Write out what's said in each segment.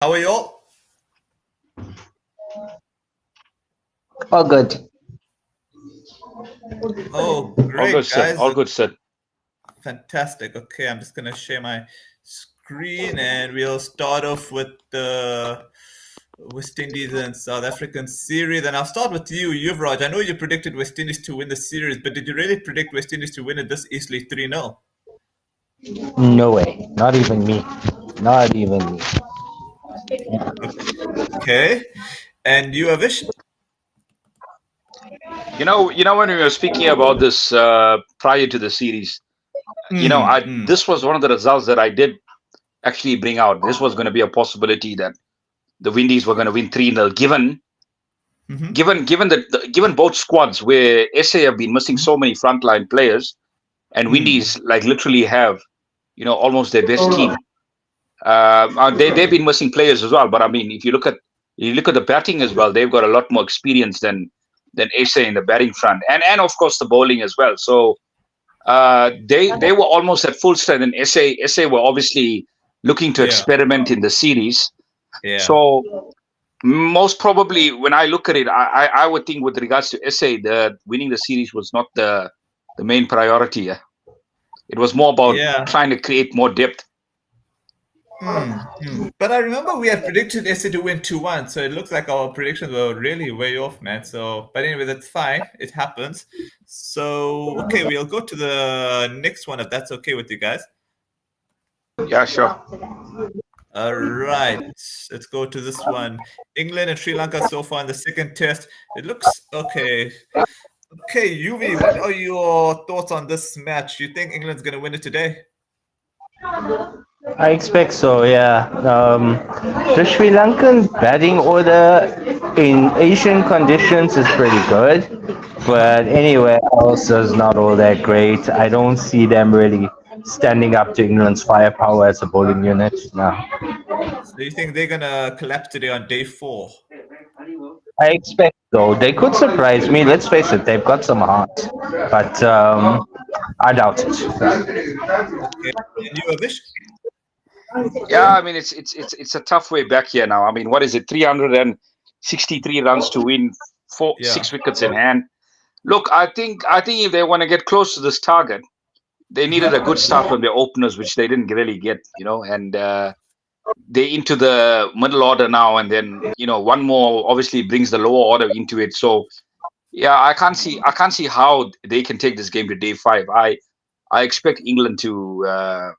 How are you all? All good. Oh, All good, great, sir. guys. All good, sir. Fantastic. Okay, I'm just going to share my screen and we'll start off with the West Indies and South African series. And I'll start with you, Yuvraj. I know you predicted West Indies to win the series, but did you really predict West Indies to win it this easily 3-0? No way. Not even me. Not even me. Okay. And you, Avish? When we were speaking about this prior to the series, this was one of the results that I did actually bring out. This was going to be a possibility that the Windies were going to win 3-0, given both squads where SA have been missing so many frontline players, and Windies like literally have, almost their best team. They've been missing players as well, but I mean, if you look at the batting as well, they've got a lot more experience than SA in the batting front, and of course the bowling as well. So they were almost at full strength, and SA were obviously looking to experiment in the series. Yeah. So most probably, when I look at it, I would think with regards to SA, the winning the series was not the main priority. It was more about trying to create more depth. But I remember we had predicted SA to win 2-1, so it looks like our predictions were really way off, man. So, but anyway, that's fine. It happens. So, okay, we'll go to the next one if that's okay with you guys. Yeah, sure. All right, let's go to this one. England and Sri Lanka so far in the second test. It looks okay. Okay, Yuvi, what are your thoughts on this match? Do you think England's going to win it today? I expect so, yeah. The Sri Lankan batting order in Asian conditions is pretty good, but anywhere else is not all that great. I don't see them really standing up to England's firepower as a bowling unit now. So you think they're going to collapse today on day 4? I expect so. They could surprise me. Let's face it, they've got some heart, but I doubt it. Okay. And you, Avish? Yeah, I mean it's a tough way back here now. I mean, what is it? 363 runs to win 6 wickets in hand. Look, I think if they want to get close to this target, they needed a good start from their openers, which they didn't really get, and they're into the middle order now, and then one more obviously brings the lower order into it. So yeah, I can't see how they can take this game to day 5. I expect England to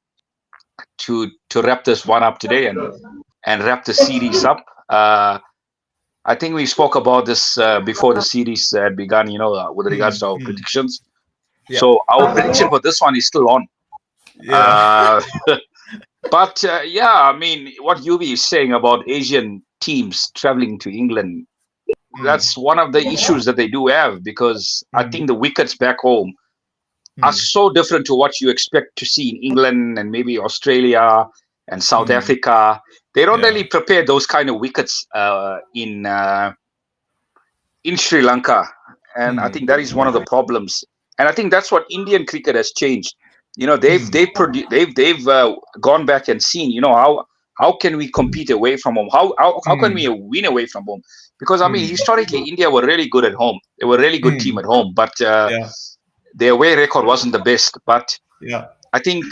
wrap this one up today and wrap the series up. I think we spoke about this before the series had begun, with regards to our predictions. Yeah. So our prediction for this one is still on. Yeah. But I mean, what Yuvi is saying about Asian teams traveling to England, that's one of the issues that they do have, because I think the wickets back home are so different to what you expect to see in England and maybe Australia and South Africa. They don't really prepare those kind of wickets in Sri Lanka, and I think that is one of the problems. And I think that's what Indian cricket has changed. They've gone back and seen, how can we compete away from home? How can we win away from home? Because I mean, historically, India were really good at home. They were a really good team at home, but their away record wasn't the best. But I think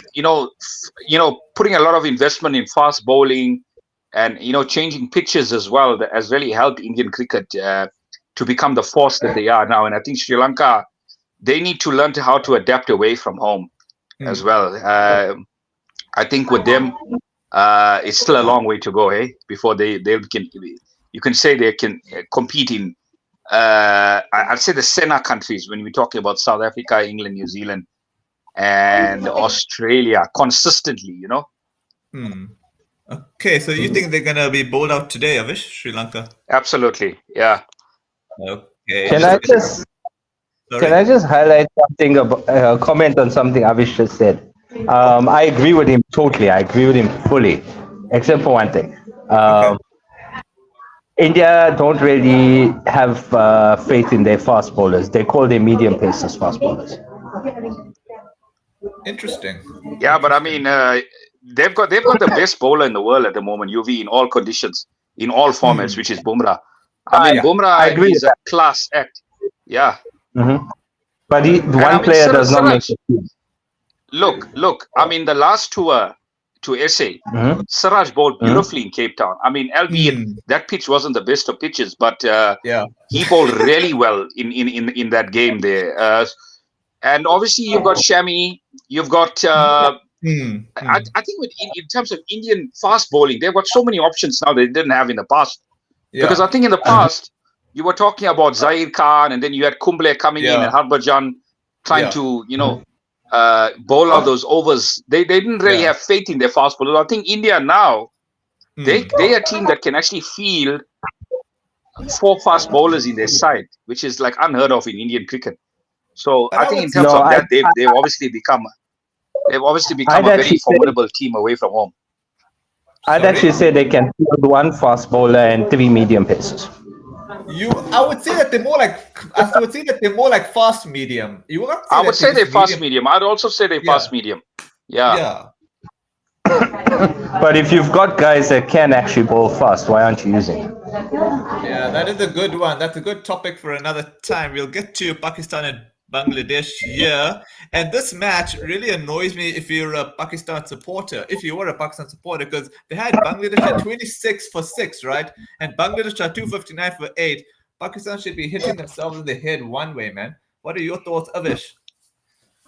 putting a lot of investment in fast bowling and changing pitches as well that has really helped Indian cricket to become the force that they are now. And I think Sri Lanka, they need to learn how to adapt away from home as well. I think with them, it's still a long way to go, before they can. You can say they can compete in. I'd say the SENA countries when we're talking about South Africa, England, New Zealand, and Australia consistently. Okay, so you think they're gonna be bowled out today, Avish, Sri Lanka? Absolutely, yeah. Okay. Can I just highlight something about comment on something Avish just said? I agree with him totally. I agree with him fully, except for one thing. India don't really have faith in their fast bowlers. They call their medium pacers fast bowlers. Interesting. Yeah, but I mean, they've got the best bowler in the world at the moment, UV, in all conditions, in all formats, which is Bumrah. I mean, Bumrah is a class act. Yeah. But one player does not make it. Look. I mean, the last tour to SA, Siraj bowled beautifully in Cape Town. I mean, albeit that pitch wasn't the best of pitches, but he bowled really well in that game there. And obviously, you've got Shami, you've got. I think in terms of Indian fast bowling, they've got so many options now they didn't have in the past. Because I think in the past, you were talking about Zahir Khan, and then you had Kumble coming in and Harbhajan trying to, bowl out those overs. They didn't really have faith in their fast bowlers. I think India now, they're a team that can actually field 4 fast bowlers in their side, which is like unheard of in Indian cricket. So I think in terms of that, they've obviously become a very formidable team away from home. I'd actually say they can field 1 fast bowler and 3 medium pacers. I would say that they're more like fast medium. I would say they're fast medium. I'd also say they're fast medium. Yeah. But if you've got guys that can actually bowl fast, why aren't you using them? Yeah, that is a good one. That's a good topic for another time. We'll get to Pakistan and Bangladesh here. And this match really annoys me if you're a Pakistan supporter. If you were a Pakistan supporter, because they had Bangladesh at 26 for 6, right? And Bangladesh at 259 for 8. Pakistan should be hitting themselves in the head one way, man. What are your thoughts, Avish?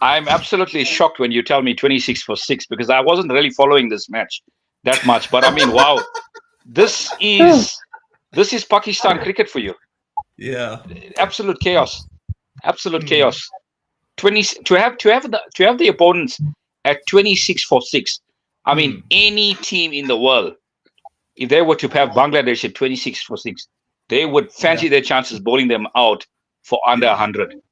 I'm absolutely shocked when you tell me 26 for 6, because I wasn't really following this match that much. But I mean, wow, this is Pakistan cricket for you. Yeah, absolute chaos. Absolute chaos. 20 to have the opponents at 26 for 6. I mean, any team in the world, if they were to have Bangladesh at 26 for 6, they would fancy their chances bowling them out for under 100. Definitely.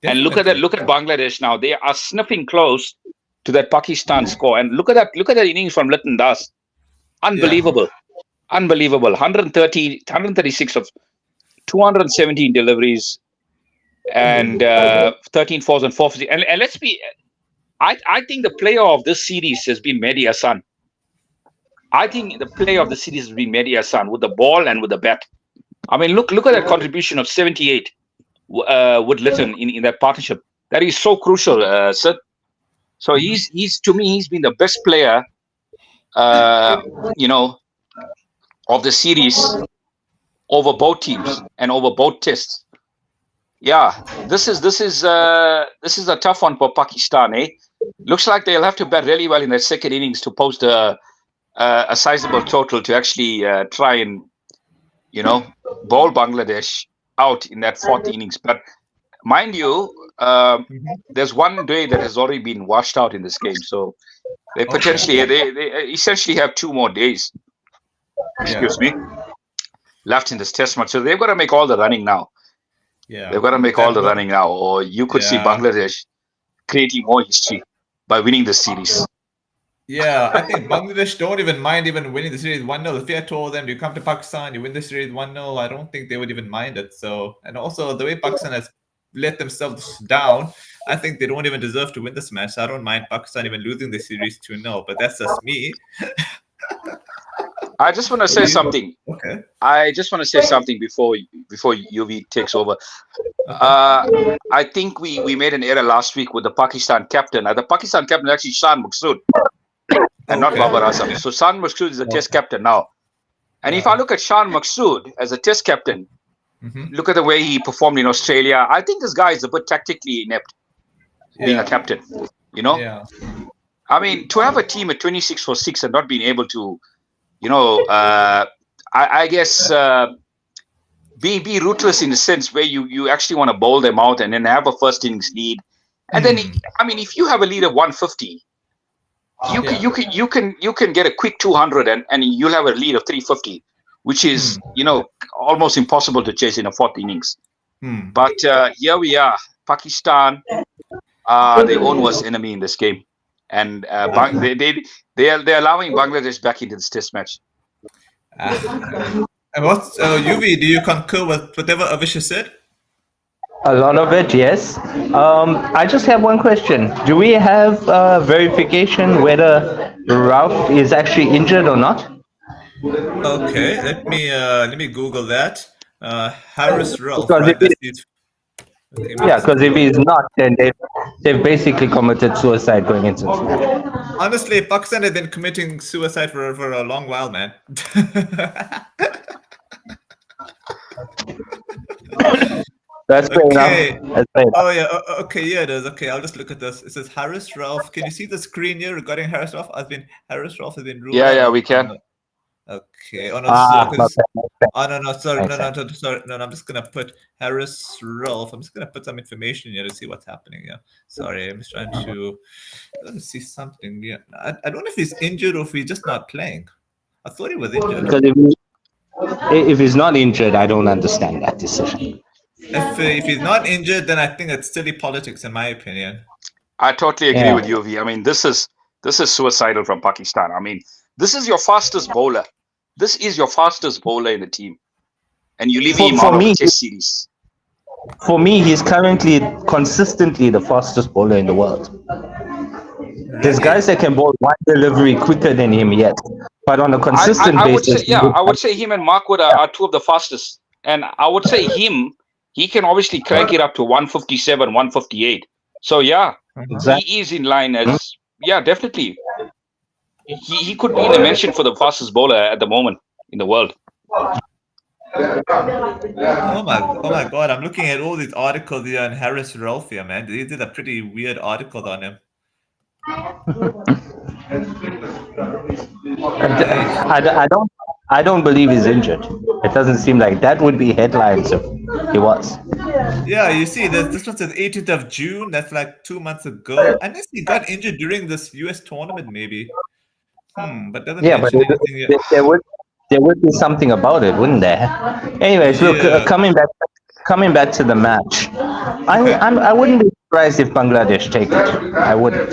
And look at that. Look at Bangladesh now. They are sniffing close to that Pakistan score. And look at that innings from Liton Das. Unbelievable. Unbelievable. 136 of 217 deliveries. And 13 fours and 4 50. And let's be, I think the player of this series has been Mehdi Hasan. I think the player of the series has been Mehdi Hasan with the ball and with the bat. I mean, look at that contribution of 78 with Liton in that partnership. That is so crucial, Sid. So he's to me, he's been the best player, of the series over both teams and over both tests. Yeah, this is a tough one for Pakistan, eh? Looks like they'll have to bat really well in their second innings to post a sizable total to actually try and, bowl Bangladesh out in that 4th innings. But mind you, there's one day that has already been washed out in this game, so they potentially they essentially have 2 more days. Excuse me, left in this test match, so they've got to make all the running now. Yeah, they've got to make all the running now, or you could see Bangladesh creating more history by winning the series. Yeah, I think Bangladesh don't even mind winning the series 1-0. If you had told them you come to Pakistan, you win the series 1-0, I don't think they would even mind it. So, and also the way Pakistan has let themselves down, I think they don't even deserve to win this match. So I don't mind Pakistan even losing the series 2-0, but that's just me. I just want to say something. Okay. I just want to say something before UV takes over. I think we made an error last week with the Pakistan captain. The Pakistan captain is actually Shan Maqsood and not Babar Azam. So Shan Maqsood is the test captain now. And if I look at Shan Maqsood as a test captain, look at the way he performed in Australia. I think this guy is a bit tactically inept being a captain. Yeah. I mean, to have a team at 26 for 6 and not being able to, I guess be ruthless in the sense where you actually want to bowl them out and then have a first innings lead. And then, I mean, if you have a lead of 150, you can get a quick 200 and you'll have a lead of 350, which is almost impossible to chase in a 4th innings. But here we are, Pakistan, their own worst enemy in this game, and they're allowing Bangladesh back into this test match. And what's UV? Do you concur with whatever Avish said? A lot of it, yes. I just have one question. Do we have verification whether Ralph is actually injured or not. Okay, let me Google that. Harris Ralph, Because right? if That's it, these. Okay, let me yeah, just because pull if up. he's not, then they've basically committed suicide going into this match. Honestly, Pakistan has been committing suicide for a long while, man. That's fair enough. Okay. That's fair enough. Oh yeah. Okay. Yeah, it is. Okay, I'll just look at this. It says Harris Ralph. Can you see the screen here regarding Harris Ralph? Harris Ralph has been ruled Yeah, out yeah, of. we can. Okay. Oh no, this is Ah, okay. Oh no, no, sorry, makes no, sense. sorry, no, no. I'm just gonna put Harris Ralph. I'm just gonna put some information here to see what's happening here. Sorry, I'm just trying to see something. Yeah, I don't know if he's injured or if he's just not playing. I thought he was injured. Because if he's not injured, I don't understand that decision. If he's not injured, then I think it's silly politics, in my opinion. I totally agree Yeah. with you, V. I mean, this is suicidal from Pakistan. I mean, this is your fastest bowler. This is your fastest bowler in the team, and you leave him out of a Test series. For me, he's currently consistently the fastest bowler in the world. There's guys that can bowl one delivery quicker than him yet, but on a consistent I would basis, say, yeah, I would say him and Mark Wood are two of the fastest, and I would say he can obviously crank it up to 157, 158. So yeah, he is in line as definitely. He could be in the mention for the fastest bowler at the moment in the world. Oh my God! I'm looking at all these articles here on Harris Ralph here, man. These are pretty weird articles on him. I don't believe he's injured. It doesn't seem like that would be headlines if he was. Yeah, you see, this one says 18th of June. That's like 2 months ago. Unless he got injured during this US tournament, maybe. But doesn't mention anything yet. there would be something about it, wouldn't there? Anyways, look, coming back to the match, I wouldn't be surprised if Bangladesh take it. I wouldn't.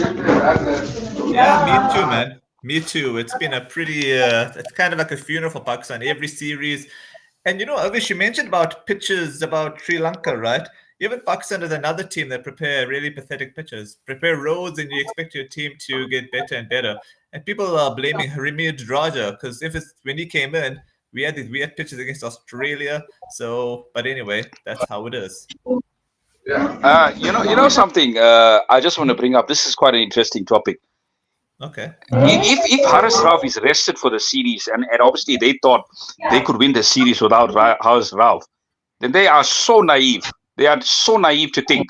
Yeah, me too, man. Me too. It's been a pretty, it's kind of like a funeral for Pakistan every series. And Avish, you mentioned about pitches about Sri Lanka, right? Even Pakistan is another team that prepare really pathetic pitches. Prepare roads, and you expect your team to get better and better. And people are blaming Harimid Raja because when he came in, we had these weird pitches against Australia. So, but anyway, that's how it is. You know something. I just want to bring up. This is quite an interesting topic. Okay. If Harris Ralph is rested for the series, and obviously they thought they could win the series without Harris Ralph, then they are so naive. They are so naive to think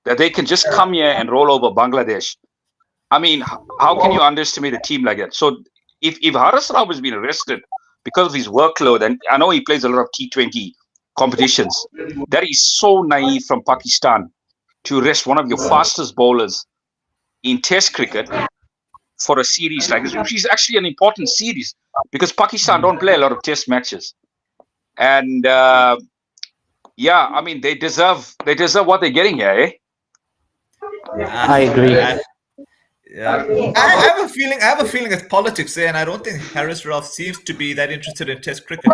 that they can just come here and roll over Bangladesh. I mean, how can you underestimate a team like that? So if Harris Ralph has been arrested because of his workload, and I know he plays a lot of T20 competitions, that is so naive from Pakistan to arrest one of your fastest bowlers in Test cricket for a series like this, which is actually an important series because Pakistan don't play a lot of Test matches, and I mean they deserve what they're getting here, eh? I agree. I have a feeling it's politics there, and I don't think Harris Ralph seems to be that interested in Test cricket.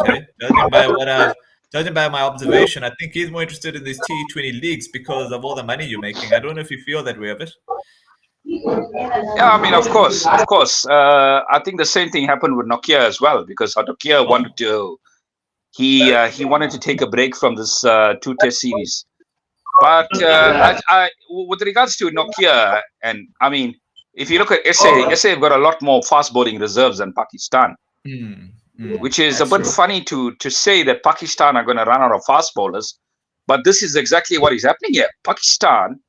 Judging by my observation, I think he's more interested in these T20 leagues because of all the money you're making. I don't know if you feel that way, of it. Yeah, I mean, of course. I think the same thing happened with Nokia as well because Nokia wanted to. He wanted to take a break from this 2 Test series, but with regards to Nokia, and I mean, if you look at SA have got a lot more fast bowling reserves than Pakistan, which is a bit funny to say that Pakistan are going to run out of fast bowlers, but this is exactly what is happening here. Pakistan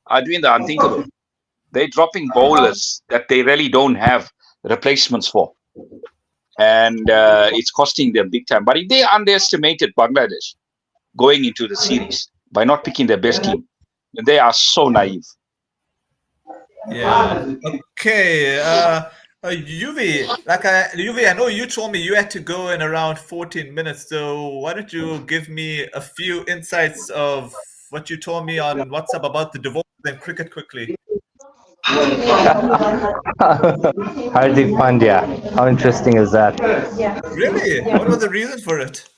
are doing the unthinkable. They're dropping bowlers that they really don't have replacements for. And it's costing them big time. But if they underestimated Bangladesh going into the series by not picking their best team, they are so naive. Yeah. Okay. Yuvi, I know you told me you had to go in around 14 minutes. So why don't you give me a few insights of what you told me on WhatsApp about the divorce and cricket quickly? Hardik Pandya. How interesting is that? Really? What was the reason for it?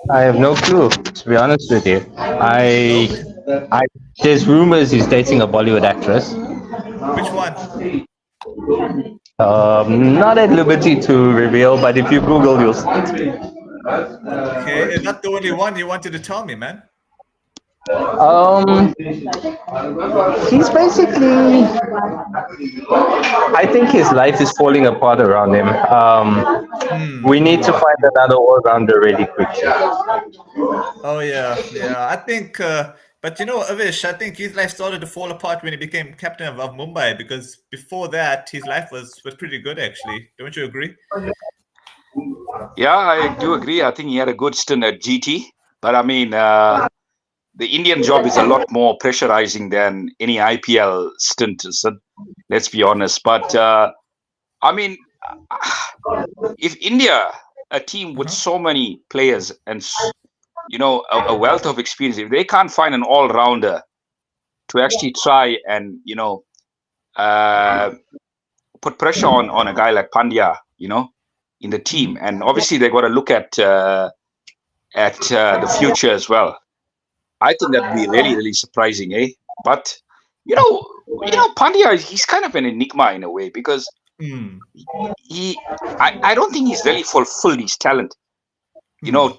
I have no clue, to be honest with you. There's rumors he's dating a Bollywood actress. Which one? Not at liberty to reveal, but if you Google, you'll see it. Okay, is that the only one you wanted to tell me, man? He's basically. I think his life is falling apart around him. We need to find another all-rounder really quickly. Oh yeah. I think, but Avish, I think his life started to fall apart when he became captain of Mumbai, because before that, his life was pretty good actually. Don't you agree? Yeah, I do agree. I think he had a good stint at GT, but I mean, the Indian job is a lot more pressurizing than any IPL stint. So let's be honest. But I mean, if India, a team with so many players and a wealth of experience, if they can't find an all-rounder to actually try and put pressure on a guy like Pandya, in the team, and obviously they got to look at the future as well. I think that'd be really, really surprising, eh? But Pandya, he's kind of an enigma in a way, because I don't think he's really fulfilled his talent, to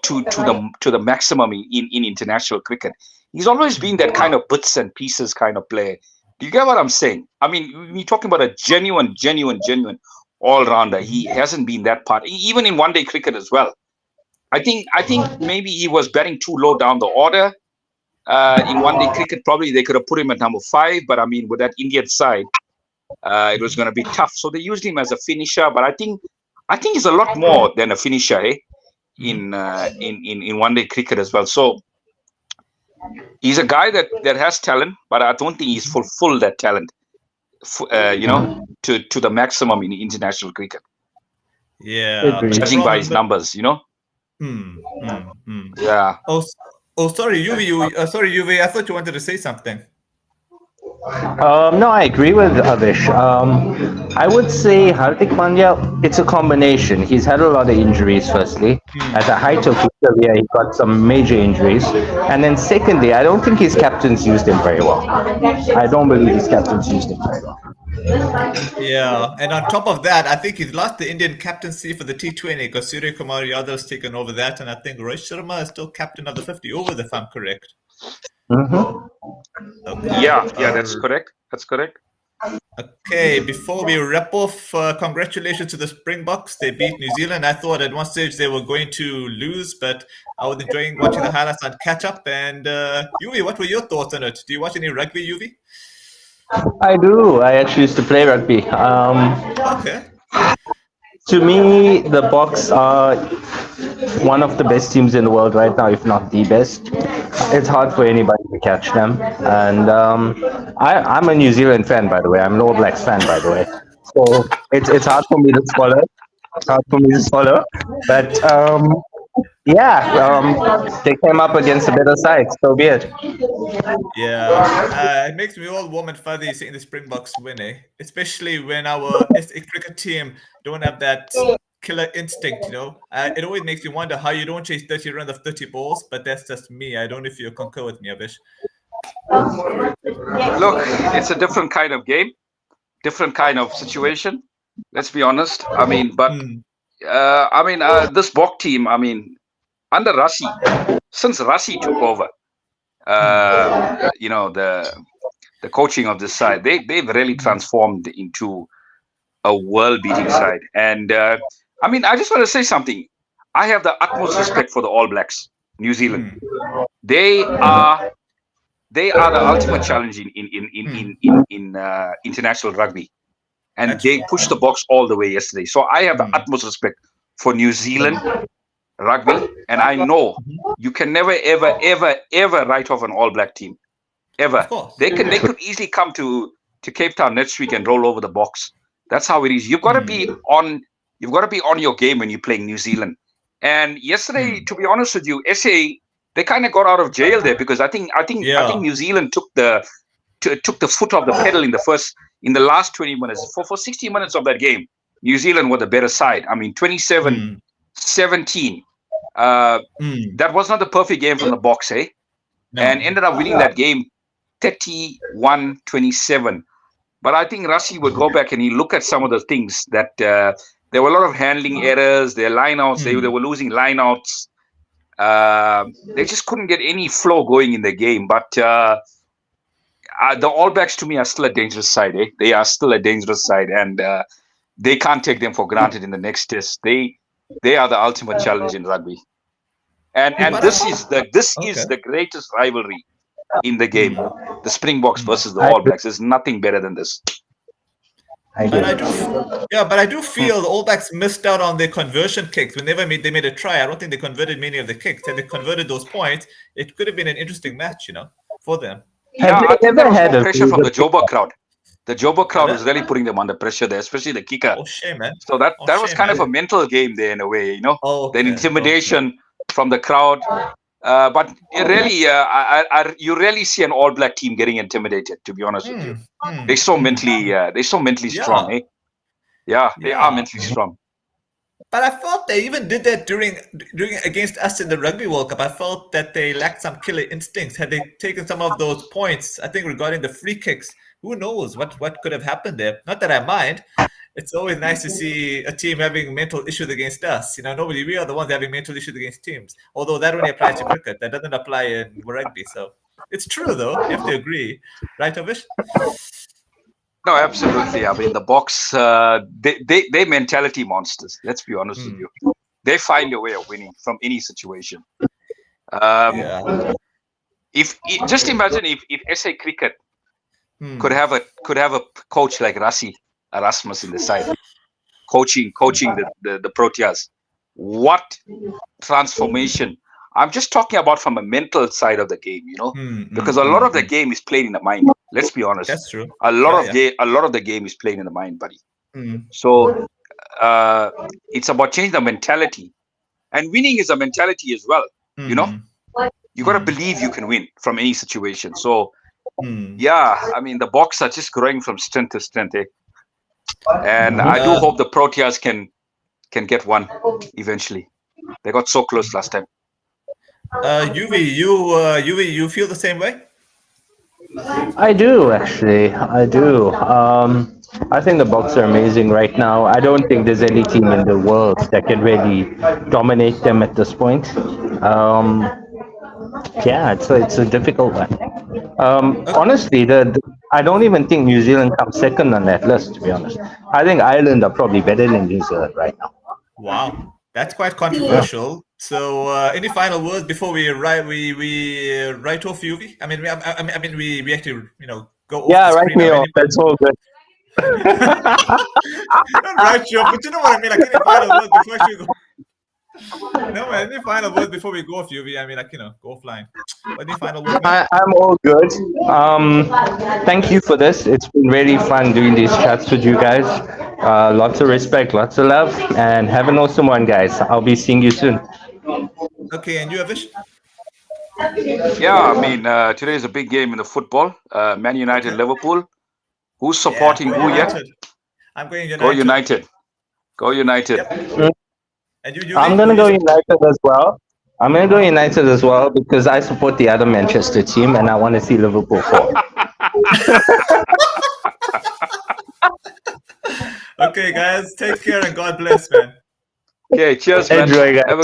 the maximum in international cricket. He's always been that kind of bits and pieces kind of player. Do you get what I'm saying? I mean, we're talking about a genuine all-rounder. He hasn't been that part, even in one-day cricket as well. I think maybe he was batting too low down the order. In one-day cricket, probably they could have put him at number 5, but I mean, with that Indian side, it was going to be tough. So they used him as a finisher, but I think he's a lot more than a finisher, eh? In one-day cricket as well. So he's a guy that has talent, but I don't think he's fulfilled that talent, to the maximum in international cricket. Yeah, judging by his numbers, Yeah. Oh, sorry, Yuvi. I thought you wanted to say something. No, I agree with Avish. I would say Hardik Pandya, it's a combination. He's had a lot of injuries, firstly. At the height of his career, he got some major injuries. And then secondly, I don't think his captains used him very well. I don't believe his captains used him very well. Yeah, and on top of that, I think he's lost the Indian captaincy for the T20 because Surya Kumar Yadav's taken over that, and I think Rohit Sharma is still captain of the 50 overs, if I'm correct. Okay. Yeah, that's correct. Okay, before we wrap off, congratulations to the Springboks. They beat New Zealand. I thought at one stage they were going to lose, but I was enjoying watching the highlights on catch up. And Yuvi, what were your thoughts on it? Do you watch any rugby, Yuvi? I do. I actually used to play rugby. Okay. To me, the Boks are one of the best teams in the world right now, if not the best. It's hard for anybody to catch them. And I'm a New Zealand fan, by the way. I'm an All Blacks fan, by the way. So it's hard for me to swallow. But they came up against a better side. So be it. Yeah, it makes me all warm and fuzzy seeing the Springboks win, especially when our SA cricket team don't have that killer instinct, It always makes me wonder how you don't chase 30 runs of 30 balls, but that's just me. I don't know if you concur with me, Avish. Look, it's a different kind of game, different kind of situation. Let's be honest. I mean, but this Bok team, under Rassi, since Rassi took over, the coaching of this side, they've really transformed into a world-beating side. And I just want to say something. I have the utmost respect for the All Blacks, New Zealand. They are the ultimate challenge in international rugby, and they pushed the Boks all the way yesterday. So I have the utmost respect for New Zealand rugby, and I know you can never, ever, ever, ever write off an All Black team, ever. They could easily come to Cape Town next week and roll over the Boks. That's how it is. You've got to be on your game when you're playing New Zealand. And yesterday, to be honest with you, SA, they kind of got out of jail there, because I think New Zealand took the foot off the pedal in the last 20 minutes. For 60 minutes of that game, New Zealand were the better side. 27-17. That was not the perfect game from the Boks, and ended up winning that game 31-27. But I think Rassi would go back and he look at some of the things that there were a lot of handling errors, their lineouts, they were losing lineouts. They just couldn't get any flow going in the game. But the All Blacks to me are still a dangerous side. They are still a dangerous side, and they can't take them for granted in the next test. They are the ultimate challenge in rugby. And this is the greatest rivalry in the game. The Springboks versus the All Blacks. There's nothing better than this. But I do feel the All Blacks missed out on their conversion kicks. Whenever they made a try, I don't think they converted many of the kicks. Had they converted those points, it could have been an interesting match, for them. Yeah, I think there was more pressure from the Joburg crowd. The Joburg crowd was really putting them under pressure there, especially the kicker. Oh, shame, man. So that was kind of a mental game there in a way, Oh, the intimidation from the crowd. But really, you rarely see an All Black team getting intimidated. To be honest with you, they're so mentally strong. Eh? Yeah, they are mentally strong. But I felt they even did that during against us in the Rugby World Cup. I felt that they lacked some killer instincts. Had they taken some of those points, I think regarding the free kicks, who knows what could have happened there? Not that I mind. It's always nice to see a team having mental issues against us. We are the ones having mental issues against teams. Although that only applies to cricket. That doesn't apply in rugby. So it's true, though. You have to agree. Right, Avish? No, absolutely. I mean, the Boks, they mentality monsters. Let's be honest with you. They find a way of winning from any situation. Just imagine if SA Cricket could have a coach like Rassi Erasmus in the side, coaching the Proteas. What transformation! I'm just talking about from a mental side of the game, because a lot of the game is played in the mind. Let's be honest. That's true. A lot of the game is played in the mind, buddy. So it's about changing the mentality, and winning is a mentality as well. You got to believe you can win from any situation. So I mean, the Boks are just growing from strength to strength, and I do hope the Proteas can get one eventually. They got so close last time. You feel the same way? I do, actually. I do. I think the Boks are amazing right now. I don't think there's any team in the world that can really dominate them at this point. It's a difficult one. Honestly, I don't even think New Zealand comes second on that list, to be honest. I think Ireland are probably better than New Zealand right now. Wow, that's quite controversial. So, any final words before we write off UV? I mean, we actually go off. Yeah, write me off. That's all good. Don't write you off, but you know what I mean. Like any final words before we go. No, man. Any final words before we go off UV? I mean, go offline. Any final words? I'm all good. Thank you for this. It's been really fun doing these chats with you guys. Lots of respect, lots of love, and have an awesome one, guys. I'll be seeing you soon. Okay, and you, Avish? Yeah, I mean, today is a big game in the football. Man United, Liverpool. Who's supporting who yet? I'm going United. Go United. Go United. Yep. And you, I'm going to go United as well. I'm going to go United as well because I support the other Manchester team and I want to see Liverpool fall. Okay, guys. Take care and God bless, man. Okay, cheers, man. Enjoy, guys.